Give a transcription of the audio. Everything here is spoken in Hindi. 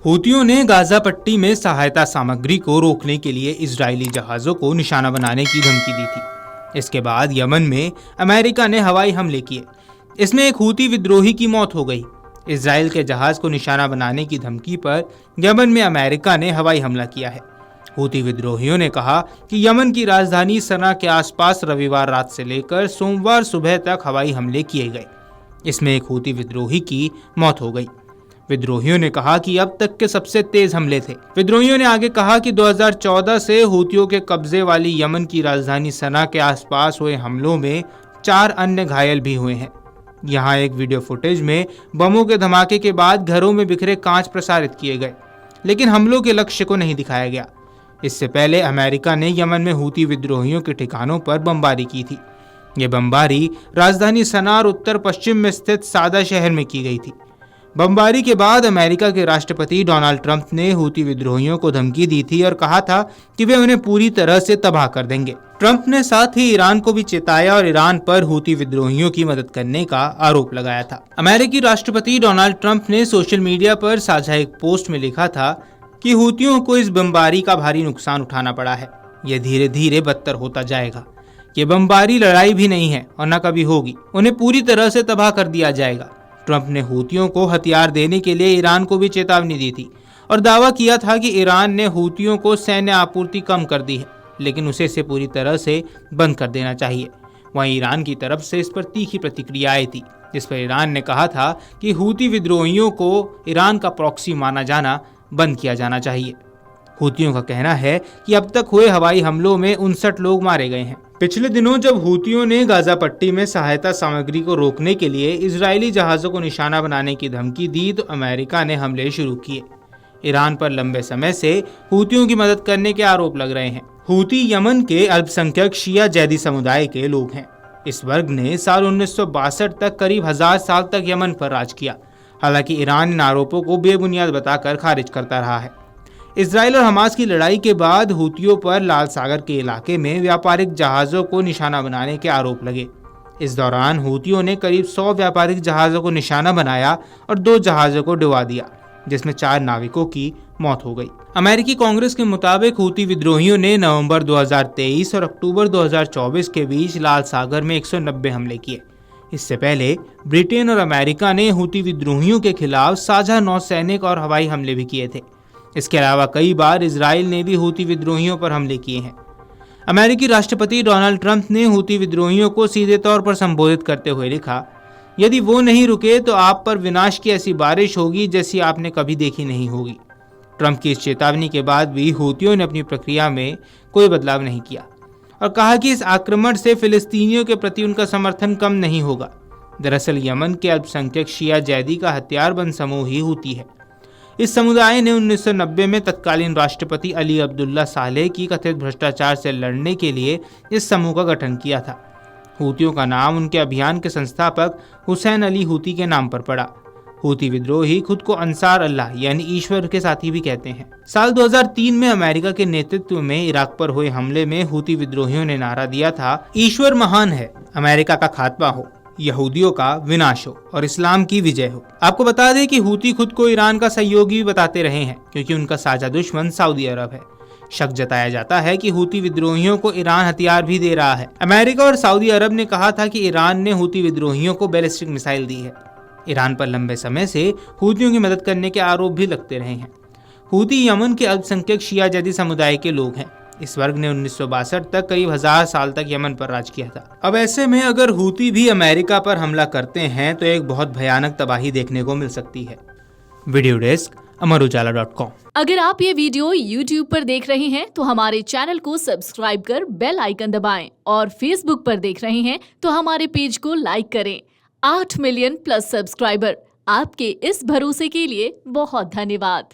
हूतियों ने गाजा पट्टी में सहायता सामग्री को रोकने के लिए इजरायली जहाज़ों को निशाना बनाने की धमकी दी थी। इसके बाद यमन में अमेरिका ने हवाई हमले किए। इसमें एक हूती विद्रोही की मौत हो गई। इजराइल के जहाज़ को निशाना बनाने की धमकी पर यमन में अमेरिका ने हवाई हमला किया है। हूती विद्रोहियों ने कहा कि यमन की राजधानी सना के आसपास रविवार रात से लेकर सोमवार सुबह तक हवाई हमले किए गए। इसमें एक हूती विद्रोही की मौत हो गई। विद्रोहियों ने कहा कि अब तक के सबसे तेज हमले थे। विद्रोहियों ने आगे कहा कि 2014 से हूतियों के कब्जे वाली यमन की राजधानी सना के आसपास हुए हमलों में 4 अन्य घायल भी हुए हैं। यहाँ एक वीडियो फुटेज में बमों के धमाके के बाद घरों में बिखरे कांच प्रसारित किए गए, लेकिन हमलों के लक्ष्य को नहीं दिखाया गया। इससे पहले अमेरिका ने यमन में हूती विद्रोहियों के ठिकानों पर बमबारी की थी। ये बमबारी राजधानी सना और उत्तर पश्चिम में स्थित सादा शहर में की गई थी। बमबारी के बाद अमेरिका के राष्ट्रपति डोनाल्ड ट्रंप ने हूती विद्रोहियों को धमकी दी थी और कहा था कि वे उन्हें पूरी तरह से तबाह कर देंगे। ट्रंप ने साथ ही ईरान को भी चेताया और ईरान पर हूती विद्रोहियों की मदद करने का आरोप लगाया था। अमेरिकी राष्ट्रपति डोनाल्ड ट्रंप ने सोशल मीडिया पर साझा एक पोस्ट में लिखा था कि हूतियों को इस बमबारी का भारी नुकसान उठाना पड़ा है। यह धीरे धीरे बदतर होता जाएगा। ये बमबारी लड़ाई भी नहीं है और न कभी होगी। उन्हें पूरी तरह से तबाह कर दिया जाएगा। ट्रंप ने हूतियों को हथियार देने के लिए ईरान को भी चेतावनी दी थी और दावा किया था कि ईरान ने हूतियों को सैन्य आपूर्ति कम कर दी है, लेकिन उसे इसे पूरी तरह से बंद कर देना चाहिए। वहीं ईरान की तरफ से इस पर तीखी प्रतिक्रिया आई थी, जिस पर ईरान ने कहा था कि हूती विद्रोहियों को ईरान का प्रॉक्सी माना जाना बंद किया जाना चाहिए। हूतियों का कहना है कि अब तक हुए हवाई हमलों में 59 लोग मारे गए हैं। पिछले दिनों जब हूतियों ने गाजा पट्टी में सहायता सामग्री को रोकने के लिए इजरायली जहाज़ों को निशाना बनाने की धमकी दी तो अमेरिका ने हमले शुरू किए। ईरान पर लंबे समय से हूतियों की मदद करने के आरोप लग रहे हैं। हूती यमन के अल्पसंख्यक शिया जैदी समुदाय के लोग हैं। इस वर्ग ने साल 1962 तक करीब 1000 साल तक यमन पर राज किया। हालांकि ईरान इन आरोपों को बेबुनियाद बताकर खारिज करता रहा है। इजराइल और हमास की लड़ाई के बाद हूतियों पर लाल सागर के इलाके में व्यापारिक जहाज़ों को निशाना बनाने के आरोप लगे। इस दौरान हूतियों ने करीब 100 व्यापारिक जहाज़ों को निशाना बनाया और 2 जहाज़ों को डुबा दिया, जिसमें 4 नाविकों की मौत हो गई। अमेरिकी कांग्रेस के मुताबिक हूती विद्रोहियों ने नवंबर 2023 और अक्टूबर 2024 के बीच लाल सागर में 190 हमले किए। इससे पहले ब्रिटेन और अमेरिका ने हूती विद्रोहियों के खिलाफ साझा नौसैनिक और हवाई हमले भी किए थे। इसके अलावा कई बार इजराइल ने भी हूती विद्रोहियों पर हमले किए हैं। अमेरिकी राष्ट्रपति डोनाल्ड ट्रंप ने हूती विद्रोहियों को सीधे तौर पर संबोधित करते हुए लिखा, यदि वो नहीं रुके तो आप पर विनाश की ऐसी बारिश होगी जैसी आपने कभी देखी नहीं होगी। ट्रंप की इस चेतावनी के बाद भी हूतियों ने अपनी प्रक्रिया में कोई बदलाव नहीं किया और कहा कि इस आक्रमण से फिलिस्तीनियों के प्रति उनका समर्थन कम नहीं होगा। दरअसल यमन के अल्पसंख्यक शिया जैदी का हथियारबंद समूह ही हूती है। इस समुदाय ने 1990 में तत्कालीन राष्ट्रपति अली अब्दुल्ला सालेह की कथित भ्रष्टाचार से लड़ने के लिए इस समूह का गठन किया था। हूतियों का नाम उनके अभियान के संस्थापक हुसैन अली हूती के नाम पर पड़ा। हूती विद्रोही खुद को अंसार अल्लाह यानी ईश्वर के साथी भी कहते हैं। साल 2003 में अमेरिका के नेतृत्व में इराक पर हुए हमले में हूती विद्रोहियों ने नारा दिया था, ईश्वर महान है, अमेरिका का खात्मा हो, यहूदियों का विनाश हो और इस्लाम की विजय हो। आपको बता दें कि हूती खुद को ईरान का सहयोगी भी बताते रहे हैं, क्योंकि उनका साझा दुश्मन सऊदी अरब है। शक जताया जाता है कि हूती विद्रोहियों को ईरान हथियार भी दे रहा है। अमेरिका और सऊदी अरब ने कहा था कि ईरान ने हूती विद्रोहियों को बैलिस्टिक मिसाइल दी है। ईरान पर लंबे समय से हूतियों की मदद करने के आरोप भी लगते रहे हैं। हूती यमन के अल्पसंख्यक शिया जैदी समुदाय के लोग हैं। इस वर्ग ने 1962 तक करीब 1000 साल तक यमन पर राज किया था। अब ऐसे में अगर हूती भी अमेरिका पर हमला करते हैं तो एक बहुत भयानक तबाही देखने को मिल सकती है। वीडियो डेस्क अमरउजाला.com। अगर आप ये वीडियो YouTube पर देख रहे हैं तो हमारे चैनल को सब्सक्राइब कर बेल आइकन दबाएं और Facebook पर देख रहे हैं तो हमारे पेज को लाइक करें। 8 मिलियन प्लस सब्सक्राइबर, आपके इस भरोसे के लिए बहुत धन्यवाद।